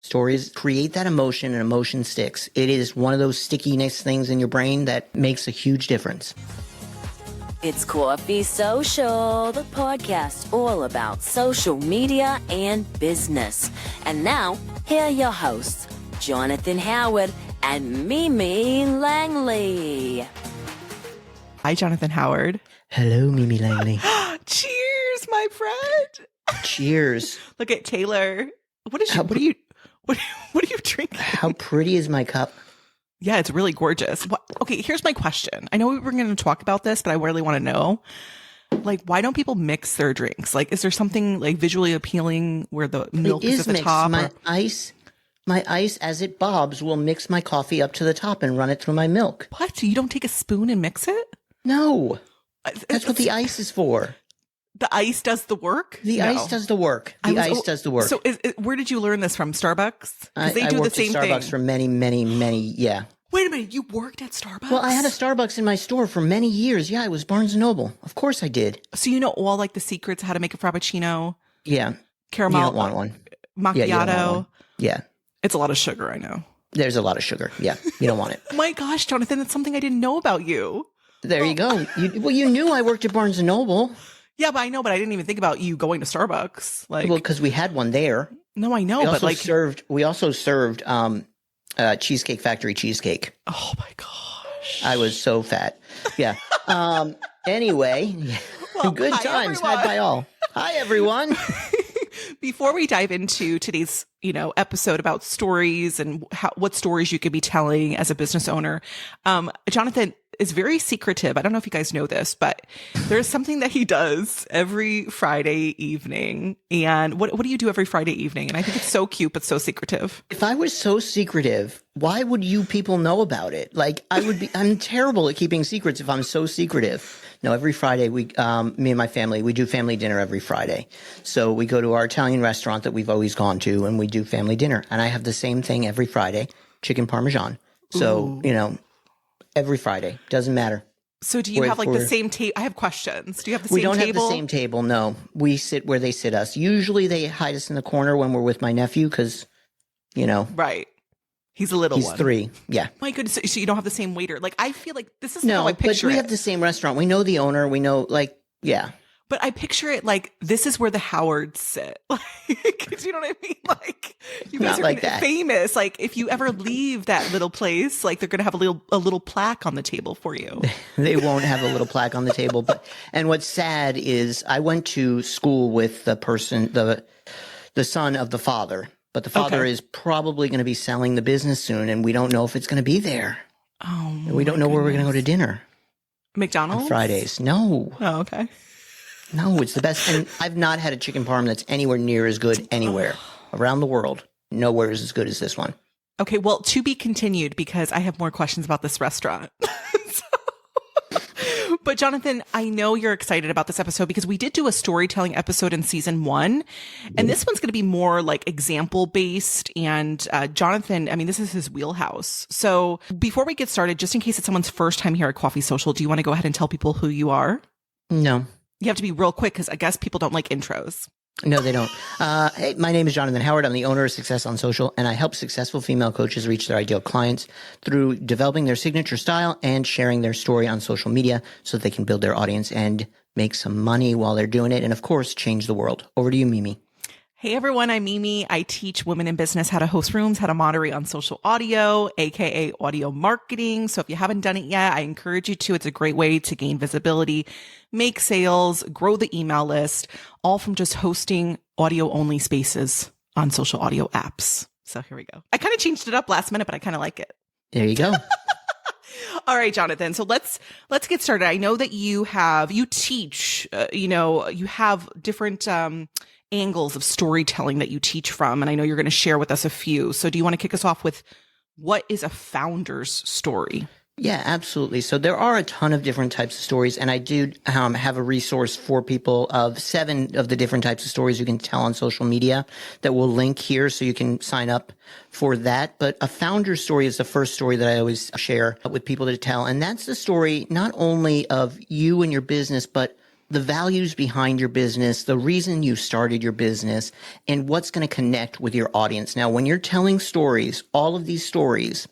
Stories create that emotion, and emotion sticks. It is one of those stickiness things in your brain that makes a huge difference. It's Coffee Social, the podcast all about social media and business. And now, here are your hosts, Jonathan Howard and Mimi Langley. Hi, Jonathan Howard. Hello, Mimi Langley. Cheers, my friend. Cheers. Look at Taylor. What are you drinking? How pretty is my cup? Yeah, it's really gorgeous. Okay, here's my question. I know we were going to talk about this, but I really want to know, like, why don't people mix their drinks? Like, is there something like visually appealing where the milk is at the mixed. top? My ice, as it bobs, will mix my coffee up to the top and run it through my milk. What? You don't take a spoon and mix it? No. That's what the ice is for. The ice does the work? The ice does the work. Ice does the work. So where did you learn this from? Starbucks? I They do worked the same at Starbucks thing. for many, yeah. Wait a minute, you worked at Starbucks? Well, I had a Starbucks in my store for many years. Yeah, it was Barnes & Noble. Of course I did. So you know all like the secrets, how to make a Frappuccino? Yeah. Caramel. You don't want one. Macchiato. Yeah, you don't want one. Yeah. It's a lot of sugar, I know. There's a lot of sugar. Yeah, you don't want it. Oh my gosh, Jonathan, that's something I didn't know about you. There you go. You knew I worked at Barnes & Noble. Yeah, but I know, but I didn't even think about you going to Starbucks. Like, Well, because we had one there. no, I know, We but also like, we also served Cheesecake Factory cheesecake. oh my gosh. I was so fat. Yeah. Anyway, Well, good hi, times everyone. had by all. Hi, everyone. Before we dive into today's, episode about stories and what stories you could be telling as a business owner, Jonathan is very secretive. I don't know if you guys know this, but there's something that he does every Friday evening. And what do you do every Friday evening? And I think it's so cute, but so secretive. If I was so secretive, why would you people know about it? Like, I'm terrible at keeping secrets if I'm so secretive. No, every Friday me and my family, we do family dinner every Friday. So we go to our Italian restaurant that we've always gone to and we do family dinner. And I have the same thing every Friday, chicken Parmesan. So, every Friday, doesn't matter. So do you have like the same table? I have questions. Do you have the same table? We don't have the same table, no. We sit where they sit us. Usually they hide us in the corner when we're with my nephew because, Right. He's a little he's one. 3. Yeah. My goodness. So you don't have the same waiter. Like, I feel like this is No, how I but picture we it. have the same restaurant. We know the owner. We know, yeah. But I picture it like this is where the Howards sit. Like, you know what I mean? Like, you guys Not are like gonna that. famous. Like, if you ever leave that little place, like they're gonna have a little plaque on the table for you. They won't have a little plaque on the table. And what's sad is I went to school with the person, the son of the father, but the father Okay. is probably going to be selling the business soon, and we don't know if it's going to be there. Oh, We don't know where we're going to go to dinner McDonald's on Fridays. No, Oh, okay. it's the best. And I've not had a chicken parm that's anywhere near as good anywhere around the world. Nowhere is as good as this one. Okay. Well, to be continued because I have more questions about this restaurant. But Jonathan, I know you're excited about this episode because we did do a storytelling episode in season 1, and this one's going to be more like example based. And Jonathan, I mean, this is his wheelhouse. So before we get started, just in case it's someone's first time here at Coffee Social, do you want to go ahead and tell people who you are? No. You have to be real quick because I guess people don't like intros. No, they don't. Hey, my name is Jonathan Howard. I'm the owner of Success on Social, and I help successful female coaches reach their ideal clients through developing their signature style and sharing their story on social media so that they can build their audience and make some money while they're doing it. And of course, change the world. Over to you, Mimi. Hey everyone, I'm Mimi. I teach women in business how to host rooms, how to moderate on social audio, aka audio marketing. So if you haven't done it yet, I encourage you to. It's a great way to gain visibility, make sales, grow the email list, all from just hosting audio only spaces on social audio apps. So here we go. I kind of changed it up last minute, but I kind of like it. There you go. All right, Jonathan. So let's get started. I know that you teach, you have different, angles of storytelling that you teach from. And I know you're going to share with us a few. So do you want to kick us off with what is a founder's story? Yeah, absolutely. So there are a ton of different types of stories, and I do have a resource for people of 7 of the different types of stories you can tell on social media that we'll link here so you can sign up for that. But a founder's story is the first story that I always share with people to tell, and that's the story not only of you and your business, but the values behind your business, the reason you started your business, and what's going to connect with your audience. Now, when you're telling stories, all of these stories,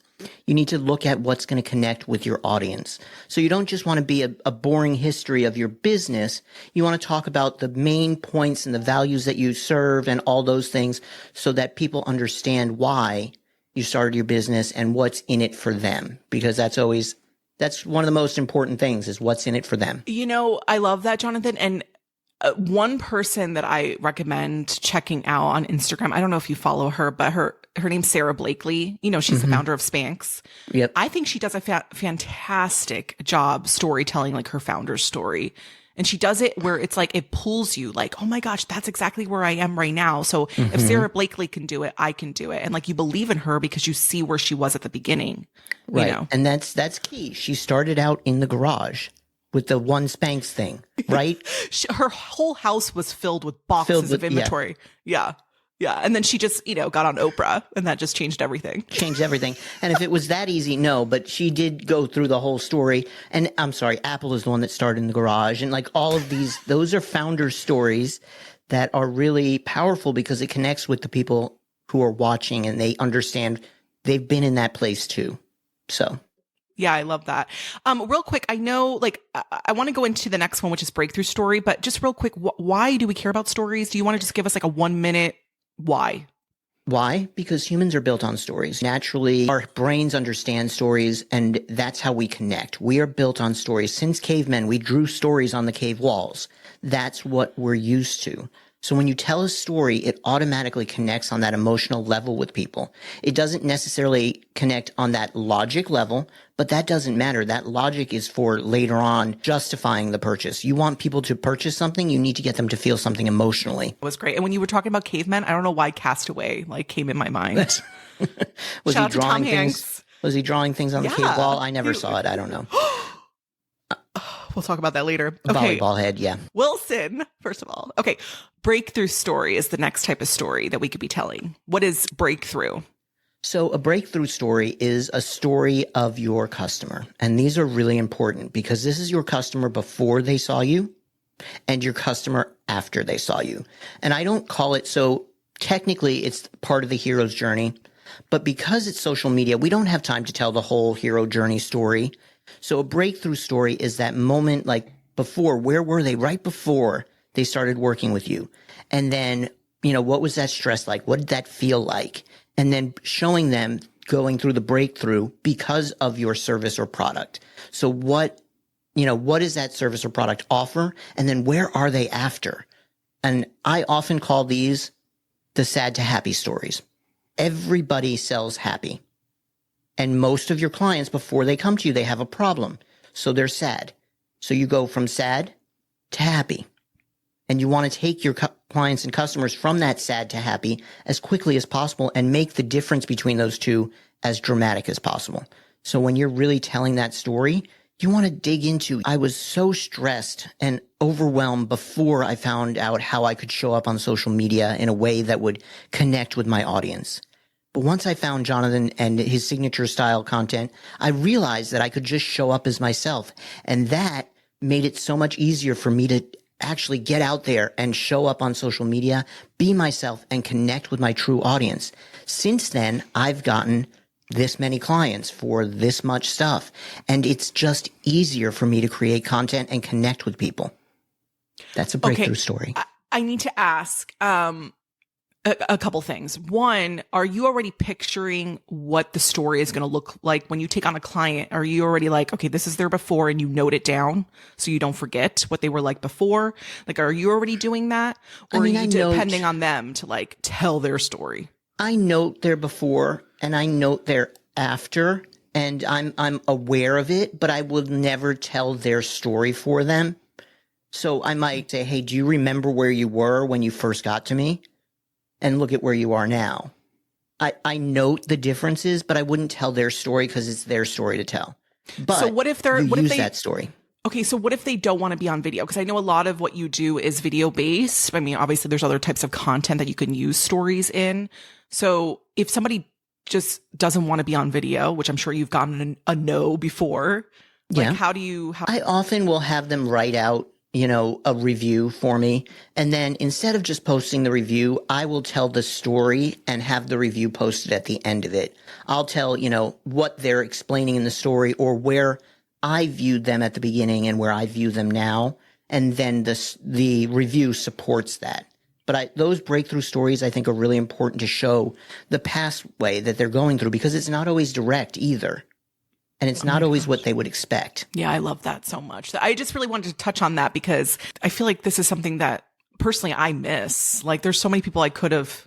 you need to look at what's going to connect with your audience. So you don't just want to be a boring history of your business. You want to talk about the main points and the values that you serve and all those things so that people understand why you started your business and what's in it for them. Because that's one of the most important things is what's in it for them. You know, I love that, Jonathan. And one person that I recommend checking out on Instagram, I don't know if you follow her, but her name's Sarah Blakely. You know, she's the founder of Spanx. Yep. I think she does a fantastic job storytelling, like her founder's story. And she does it where it's like, it pulls you like, oh my gosh, that's exactly where I am right now. So if Sarah Blakely can do it, I can do it. And like, you believe in her because you see where she was at the beginning. Right. You know? And that's key. She started out in the garage with the one Spanx thing, right? Her whole house was filled with boxes of inventory. Yeah. Yeah. And then she just, got on Oprah and that just changed everything. Changed everything. And if it was that easy, no, but she did go through the whole story. And I'm sorry, Apple is the one that started in the garage. And like all of these, those are founder stories that are really powerful because it connects with the people who are watching and they understand they've been in that place too. So. Yeah, I love that. Real quick, I know, like, I want to go into the next one, which is breakthrough story, but just real quick, why do we care about stories? Do you want to just give us like a 1 minute why? Why? Because humans are built on stories. Naturally, our brains understand stories, and that's how we connect. We are built on stories. Since cavemen, we drew stories on the cave walls. That's what we're used to. So when you tell a story, it automatically connects on that emotional level with people. It doesn't necessarily connect on that logic level, but that doesn't matter. That logic is for later on justifying the purchase. You want people to purchase something, you need to get them to feel something emotionally. It was great. And when you were talking about cavemen, I don't know why Castaway like came in my mind. Was Shout he out to Tom drawing Hanks. things? Was he drawing things on the cave wall? I never saw it. I don't know. We'll talk about that later. Okay. Volleyball head, yeah. Wilson, first of all. Okay. Breakthrough story is the next type of story that we could be telling. What is breakthrough? So a breakthrough story is a story of your customer. And these are really important because this is your customer before they saw you and your customer after they saw you. And I don't call it, so technically it's part of the hero's journey, but because it's social media, we don't have time to tell the whole hero journey story. So a breakthrough story is that moment like before, where were they right before they started working with you? And then, what was that stress like? What did that feel like? And then showing them going through the breakthrough because of your service or product. So what does that service or product offer? And then where are they after? And I often call these the sad to happy stories. Everybody sells happy. And most of your clients, before they come to you, they have a problem. So they're sad. So you go from sad to happy. And you want to take your clients and customers from that sad to happy as quickly as possible and make the difference between those two as dramatic as possible. So when you're really telling that story, you want to dig into, I was so stressed and overwhelmed before I found out how I could show up on social media in a way that would connect with my audience. But once I found Jonathan and his signature style content, I realized that I could just show up as myself. And that made it so much easier for me to actually get out there and show up on social media, be myself, and connect with my true audience. Since then, I've gotten this many clients for this much stuff. And it's just easier for me to create content and connect with people. That's a breakthrough story. I need to ask, a couple things. One, are you already picturing what the story is going to look like when you take on a client? Are you already like, okay, this is their before and you note it down so you don't forget what they were like before? Like, are you already doing that? Or are you depending on them to like tell their story? I note their before and I note their after, and I'm aware of it, but I will never tell their story for them. So I might say, hey, do you remember where you were when you first got to me? And look at where you are now. I note the differences, but I wouldn't tell their story because it's their story to tell. But so what if that story? Okay, so what if they don't want to be on video? Because I know a lot of what you do is video based. I mean, obviously there's other types of content that you can use stories in. So if somebody just doesn't want to be on video, which I'm sure you've gotten a no before, like how do you? I often will have them write out, a review for me. And then instead of just posting the review, I will tell the story and have the review posted at the end of it. I'll tell, what they're explaining in the story or where I viewed them at the beginning and where I view them now. And then the review supports that. But those breakthrough stories, I think, are really important to show the pathway that they're going through, because it's not always direct either. And it's not always what they would expect. Yeah, I love that so much. I just really wanted to touch on that because I feel like this is something that personally I miss. Like there's so many people I could have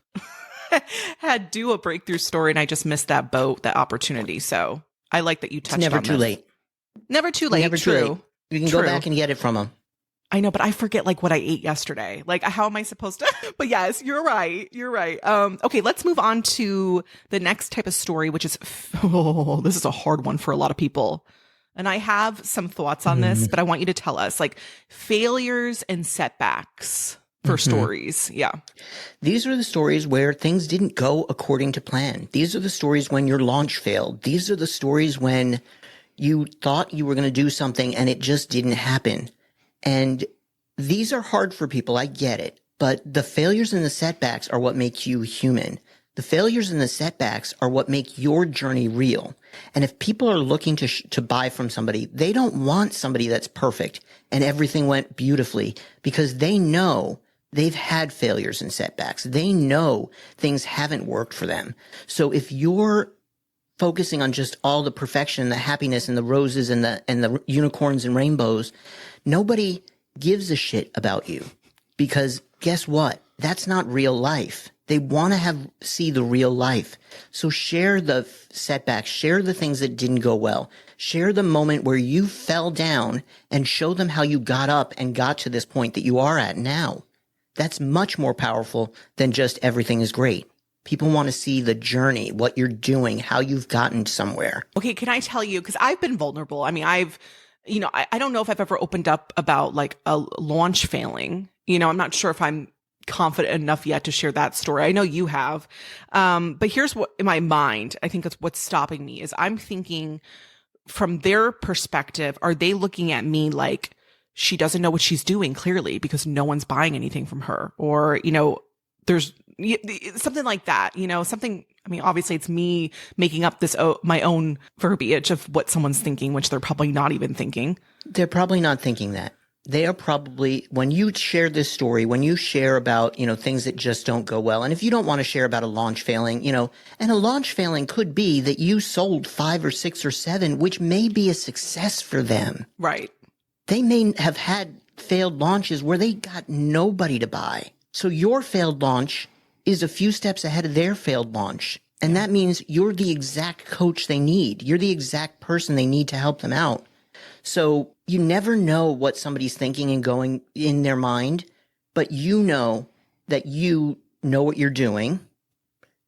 had do a breakthrough story, and I just missed that boat, that opportunity. So I like that you touched on It's never too late. Never too late. Never too late. You can go back and get it from them. I know, but I forget like what I ate yesterday. Like, how am I supposed to? But yes, you're right. You're right. Okay, let's move on to the next type of story, which is, this is a hard one for a lot of people. And I have some thoughts on this, but I want you to tell us like failures and setbacks for stories. Yeah. These are the stories where things didn't go according to plan. These are the stories when your launch failed. These are the stories when you thought you were going to do something and it just didn't happen. And these are hard for people. I get it. But the failures and the setbacks are what make you human. The failures and the setbacks are what make your journey real. And if people are looking to buy from somebody, they don't want somebody that's perfect and everything went beautifully, because they know they've had failures and setbacks. They know things haven't worked for them. So if you're focusing on just all the perfection, the happiness and the roses and the unicorns and rainbows, nobody gives a shit about you, because guess what? That's not real life. They want to see the real life. So share the setbacks, share the things that didn't go well, share the moment where you fell down and show them how you got up and got to this point that you are at now. That's much more powerful than just everything is great. People want to see the journey, what you're doing, how you've gotten somewhere. Okay, can I tell you, because I've been vulnerable. I mean, I don't know if I've ever opened up about like a launch failing. I'm not sure if I'm confident enough yet to share that story. I know you have. But here's what in my mind, I think that's what's stopping me is I'm thinking from their perspective, are they looking at me like she doesn't know what she's doing clearly because no one's buying anything from her? Or, there's something like that, something. I mean, obviously it's me making up my own verbiage of what someone's thinking, which they're probably not even thinking. They're probably not thinking that. They are probably, when you share this story, when you share about, things that just don't go well, and if you don't want to share about a launch failing, and a launch failing could be that you sold 5 or 6 or 7, which may be a success for them. Right. They may have had failed launches where they got nobody to buy. So your failed launch is a few steps ahead of their failed launch. And that means you're the exact coach they need. You're the exact person they need to help them out. So you never know what somebody's thinking and going in their mind, but you know that you know what you're doing.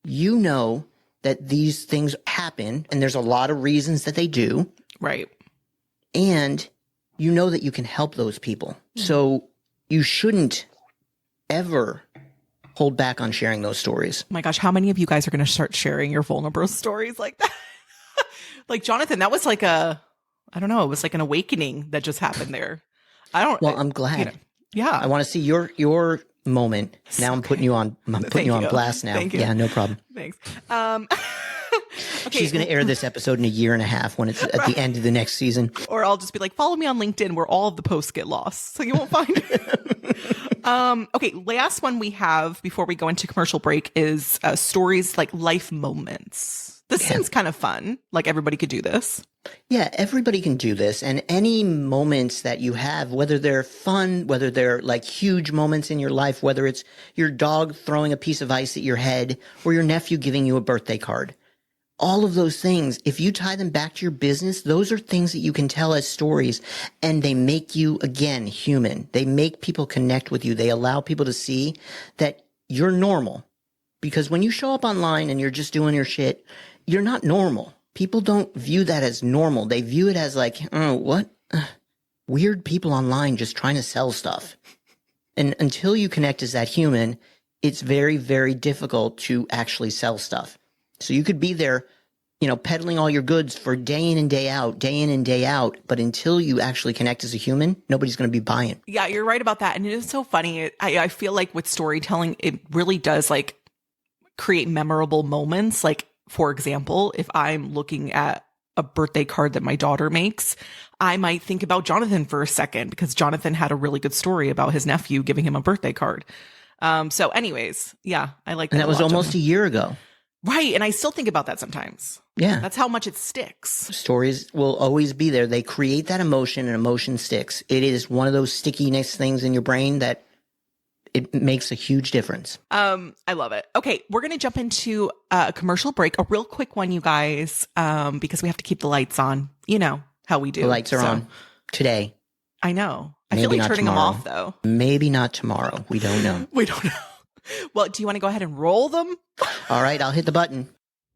You know that these things happen, and there's a lot of reasons that they do. Right. And you know that you can help those people. So you shouldn't ever hold back on sharing those stories. Oh my gosh, how many of you guys are going to start sharing your vulnerable stories like that? Like Jonathan, that was like I don't know, it was like an awakening that just happened there. I'm glad. Yeah. I want to see your moment. Now I'm putting you on on blast now. Thank you. Yeah, no problem. Thanks. Okay. She's going to air this episode in a year and a half when it's at the end of the next season. Or I'll just be like, follow me on LinkedIn where all of the posts get lost. So you won't find it. Okay. Last one we have before we go into commercial break is stories like life moments. This seems kind of fun. Like everybody could do this. Yeah, everybody can do this. And any moments that you have, whether they're fun, whether they're like huge moments in your life, whether it's your dog throwing a piece of ice at your head or your nephew giving you a birthday card, all of those things, if you tie them back to your business, those are things that you can tell as stories, and they make you, again, human. They make people connect with you. They allow people to see that you're normal. Because when you show up online and you're just doing your shit, you're not normal. People don't view that as normal. They view it as like, oh, what? Weird people online just trying to sell stuff. And until you connect as that human, it's very, very difficult to actually sell stuff. So you could be there peddling all your goods for day in and day out, day in and day out. But until you actually connect as a human, nobody's going to be buying. Yeah, you're right about that. And it is so funny. I feel like with storytelling, it really does like create memorable moments. Like, for example, if I'm looking at a birthday card that my daughter makes, I might think about Jonathan for a second because Jonathan had a really good story about his nephew giving him a birthday card. So anyways, yeah, I like that. And that was almost a year ago. Right. And I still think about that sometimes. Yeah. That's how much it sticks. Stories will always be there. They create that emotion, and emotion sticks. It is one of those stickiness things in your brain that it makes a huge difference. I love it. Okay, we're going to jump into a commercial break, a real quick one, you guys, because we have to keep the lights on. You know how we do. The lights are on today. I know. Maybe I feel like not turning tomorrow. them off, though. Maybe not tomorrow. We don't know. We don't know. Well, do you want to go ahead and roll them? All right, I'll hit the button.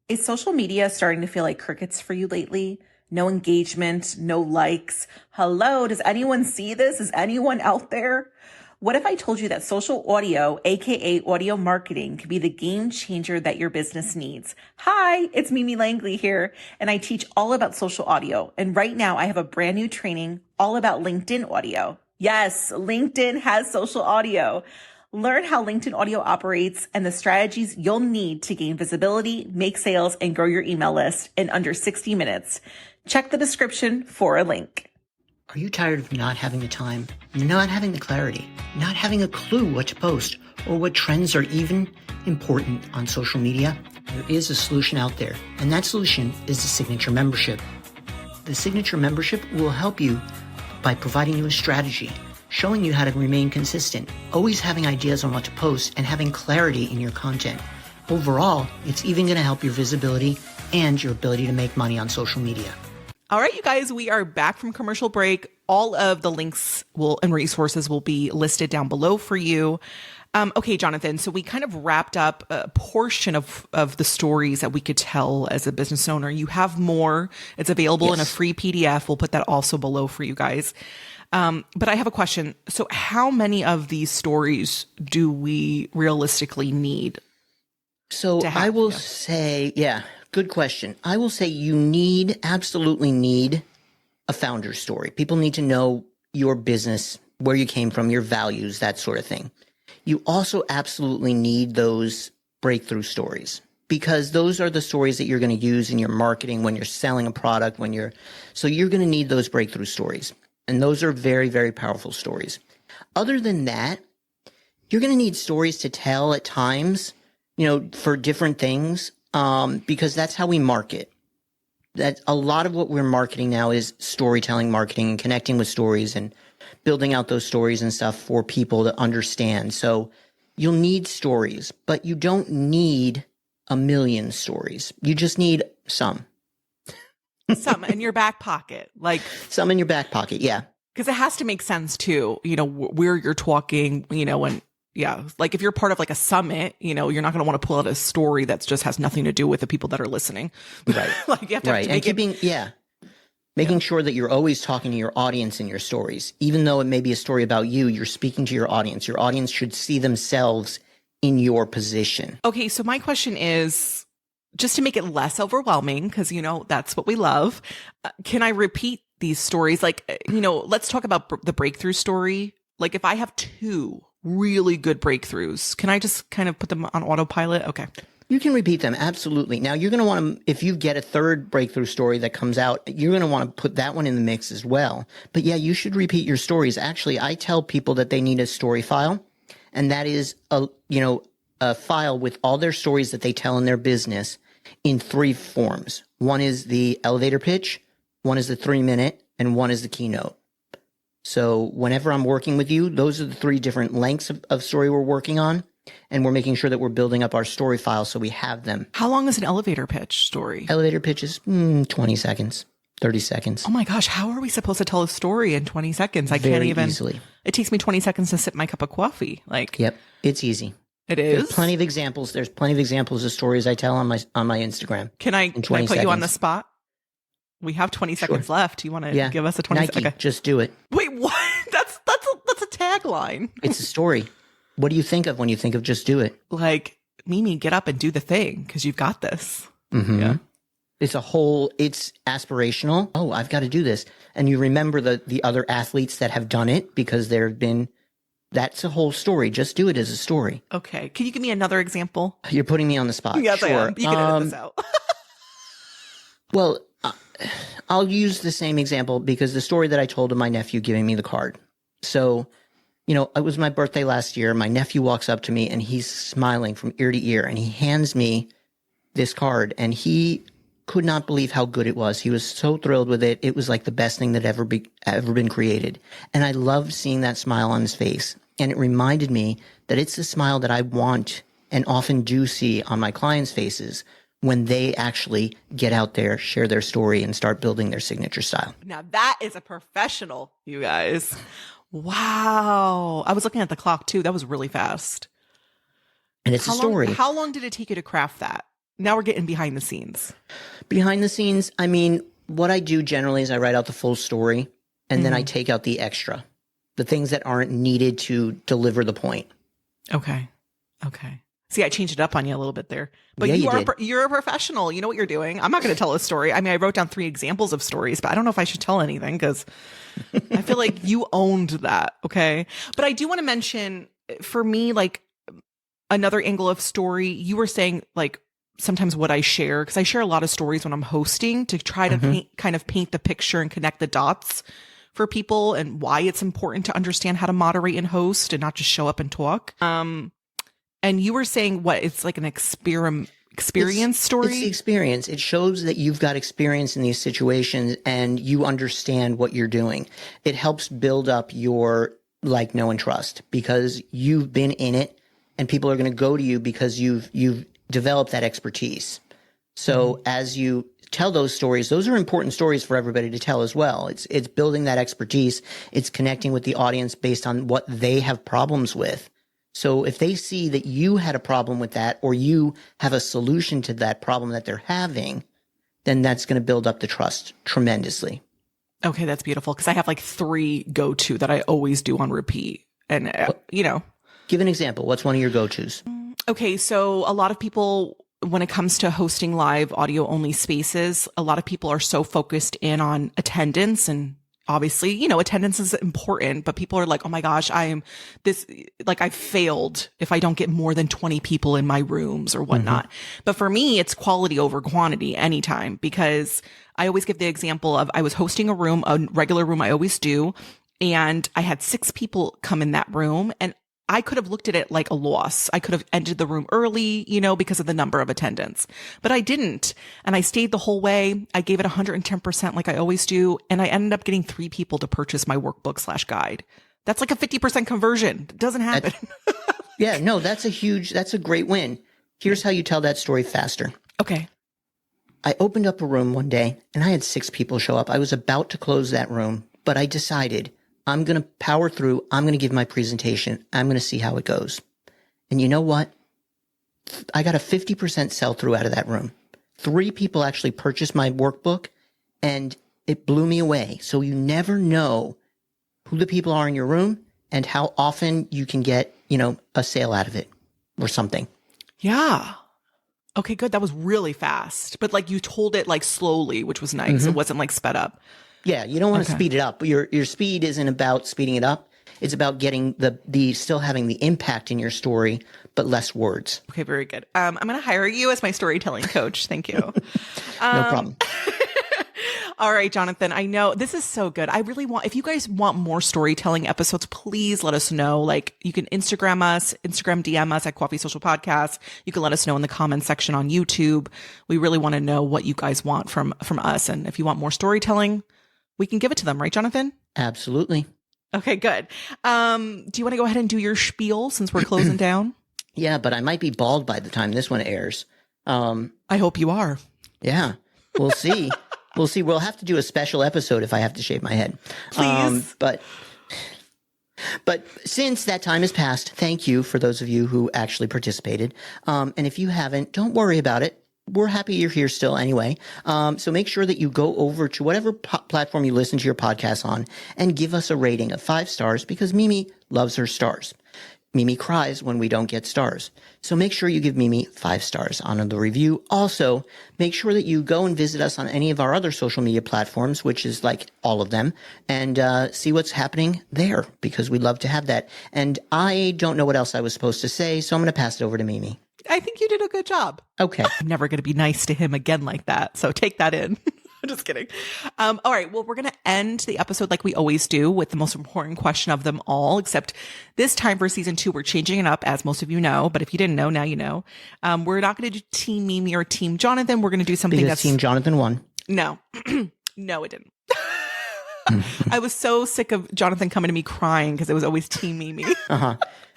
Is social media starting to feel like crickets for you lately? No engagement, no likes. Hello, does anyone see this? Is anyone out there? What if I told you that social audio, aka audio marketing, could be the game changer that your business needs? Hi, it's Mimi Langley here, and I teach all about social audio. And right now I have a brand new training all about LinkedIn audio. Yes, LinkedIn has social audio. Learn how LinkedIn audio operates and the strategies you'll need to gain visibility, make sales, and grow your email list in under 60 minutes. Check the description for a link. Are you tired of not having the time, not having the clarity, not having a clue what to post, or what trends are even important on social media? There is a solution out there, and that solution is the Signature Membership. The Signature Membership will help you by providing you a strategy, showing you how to remain consistent, always having ideas on what to post, and having clarity in your content. Overall, it's even going to help your visibility and your ability to make money on social media. All right, you guys, we are back from commercial break. All of the links and resources will be listed down below for you. Okay, Jonathan, so we kind of wrapped up a portion of the stories that we could tell as a business owner. You have more. It's available in a free PDF. We'll put that also below for you guys. But I have a question. So how many of these stories do we realistically need? So I will say, good question. I will say you absolutely need a founder story. People need to know your business, where you came from, your values, that sort of thing. You also absolutely need those breakthrough stories, because those are the stories that you're going to use in your marketing when you're selling a product, so you're going to need those breakthrough stories. And those are very, very powerful stories. Other than that, you're going to need stories to tell at times, for different things, because that's how we market. That a lot of what we're marketing now is storytelling marketing and connecting with stories and building out those stories and stuff for people to understand. So you'll need stories, but you don't need a million stories. You just need some. Some in your back pocket, some in your back pocket. Yeah. Because it has to make sense too, where you're talking, and if you're part of like a summit, you're not going to want to pull out a story that just has nothing to do with the people that are listening. Right. You have to making sure that you're always talking to your audience in your stories. Even though it may be a story about you, you're speaking to your audience. Your audience should see themselves in your position. Okay. So my question is, just to make it less overwhelming, because, that's what we love. Can I repeat these stories? Let's talk about the breakthrough story. Like if I have two really good breakthroughs, can I just kind of put them on autopilot? Okay. You can repeat them. Absolutely. Now you're going to want to, if you get a third breakthrough story that comes out, you're going to want to put that one in the mix as well. But yeah, you should repeat your stories. Actually, I tell people that they need a story file, and that is a file with all their stories that they tell in their business in 3 forms. One is the elevator pitch, one is the 3-minute, and one is the keynote. So whenever I'm working with you, those are the 3 different lengths of story we're working on. And we're making sure that we're building up our story file so we have them. How long is an elevator pitch story? Elevator pitch is 20 seconds, 30 seconds. Oh my gosh, how are we supposed to tell a story in 20 seconds? I Very can't even. Easily. It takes me 20 seconds to sip my cup of coffee. Yep, it's easy. It is? There's plenty of examples. There's plenty of examples of stories I tell on my Instagram. Can I put you on the spot? We have 20 seconds left. You want to give us a 20 Nike, second? just do it. Wait, what? That's a tagline. It's a story. What do you think of when you think of just do it? Like, Mimi, get up and do the thing because you've got this. Mm-hmm. Yeah. It's aspirational. Oh, I've got to do this. And you remember the other athletes that have done it because that's a whole story. Just do it as a story. Okay. Can you give me another example? You're putting me on the spot. Yes, I Sure. am. You can edit this out. Well, I'll use the same example because the story that I told of my nephew giving me the card. So, it was my birthday last year. My nephew walks up to me and he's smiling from ear to ear and he hands me this card and he could not believe how good it was. He was so thrilled with it. It was like the best thing that ever been created. And I loved seeing that smile on his face. And it reminded me that it's the smile that I want and often do see on my clients' faces when they actually get out there, share their story, and start building their signature style. Now that is a professional, you guys. Wow. I was looking at the clock too. That was really fast. And it's a story. How long did it take you to craft that? Now we're getting behind the scenes. Behind the scenes, I mean, what I do generally is I write out the full story and then I take out the extra, the things that aren't needed to deliver the point. Okay. See, I changed it up on you a little bit there, but Yeah, you're a professional. You know what you're doing. I'm not going to tell a story. I mean, I wrote down 3 examples of stories, but I don't know if I should tell anything because I feel like you owned that. Okay. But I do want to mention for me, like another angle of story, you were saying like sometimes what I share, because I share a lot of stories when I'm hosting to try to paint the picture and connect the dots for people and why it's important to understand how to moderate and host and not just show up and talk. And you were saying what? It's like an experience story? It's the experience. It shows that you've got experience in these situations and you understand what you're doing. It helps build up your like, know, and trust because you've been in it and people are going to go to you because you've developed that expertise. So as you tell those stories, those are important stories for everybody to tell as well. It's building that expertise. It's connecting with the audience based on what they have problems with. So if they see that you had a problem with that or you have a solution to that problem that they're having, then that's going to build up the trust tremendously. Okay, that's beautiful because I have like 3 go-to that I always do on repeat. And, Give an example. What's one of your go-tos? Okay, so a lot of people, when it comes to hosting live audio only spaces, a lot of people are so focused in on attendance and obviously, attendance is important, but people are like, oh my gosh, I failed if I don't get more than 20 people in my rooms or whatnot. But for me, it's quality over quantity anytime because I always give the example of I was hosting a regular room I always do, and I had 6 people come in that room and I could have looked at it like a loss. I could have ended the room early, because of the number of attendance, but I didn't. And I stayed the whole way. I gave it 110% like I always do. And I ended up getting 3 people to purchase my workbook / guide. That's like a 50% conversion. It doesn't happen. Yeah, no, that's a great win. Here's how you tell that story faster. Okay. I opened up a room one day and I had 6 people show up. I was about to close that room, but I decided I'm going to power through. I'm going to give my presentation. I'm going to see how it goes. And you know what? I got a 50% sell through out of that room. 3 people actually purchased my workbook and it blew me away. So you never know who the people are in your room and how often you can get, a sale out of it or something. Yeah. Okay, good. That was really fast, but like you told it like slowly, which was nice. It wasn't like sped up. Yeah, you don't want to speed it up. Your speed isn't about speeding it up. It's about getting the still having the impact in your story, but less words. Okay, very good. I'm going to hire you as my storytelling coach. Thank you. No problem. All right, Jonathan, I know this is so good. I really want, if you guys want more storytelling episodes, please let us know. Like you can Instagram DM us at Coffee Social Podcast. You can let us know in the comments section on YouTube. We really want to know what you guys want from us. And if you want more storytelling, we can give it to them. Right, Jonathan? Absolutely. Okay, good. Do you want to go ahead and do your spiel since we're closing down? Yeah, but I might be bald by the time this one airs. I hope you are. Yeah, we'll see. We'll see. We'll have to do a special episode if I have to shave my head. Please. But since that time has passed, thank you for those of you who actually participated. And if you haven't, don't worry about it. We're happy you're here still anyway. So make sure that you go over to whatever platform you listen to your podcast on and give us a rating of 5 stars because Mimi loves her stars. Mimi cries when we don't get stars. So make sure you give Mimi 5 stars on the review. Also, make sure that you go and visit us on any of our other social media platforms, which is like all of them, and see what's happening there, because we'd love to have that. And I don't know what else I was supposed to say, so I'm going to pass it over to Mimi. I think you did a good job. Okay. I'm never going to be nice to him again like that. So take that in. I'm just kidding. All right. Well, we're going to end the episode like we always do with the most important question of them all, except this time for season 2, we're changing it up, as most of you know. But if you didn't know, now you know. We're not going to do Team Mimi or Team Jonathan. We're going to do something Because that's Team Jonathan won. No, no, it didn't. I was so sick of Jonathan coming to me crying because it was always Team Mimi.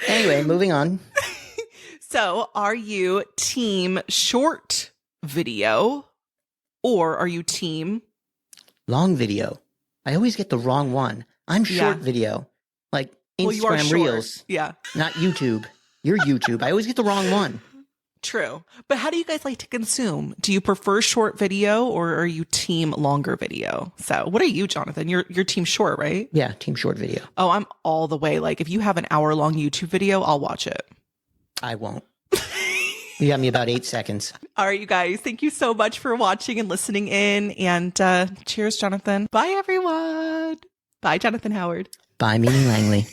Anyway, moving on. So are you team short video or are you team Long video. I always get the wrong one. I'm short video. Like Well, you are Instagram short. Reels, Yeah, not YouTube. You're YouTube. I always get the wrong one. true. But how do you guys like to consume? Do you prefer short video or are you team longer video? So what are you, Jonathan? You're team short, right? Yeah, team short video. Oh, I'm all the way. Like if you have an hour-long YouTube video, I'll watch it. I won't. You got me about 8 seconds. All right, you guys, thank you so much for watching and listening in. And cheers, Jonathan. Bye, everyone. Bye, Jonathan Howard. Bye, Mimi Langley.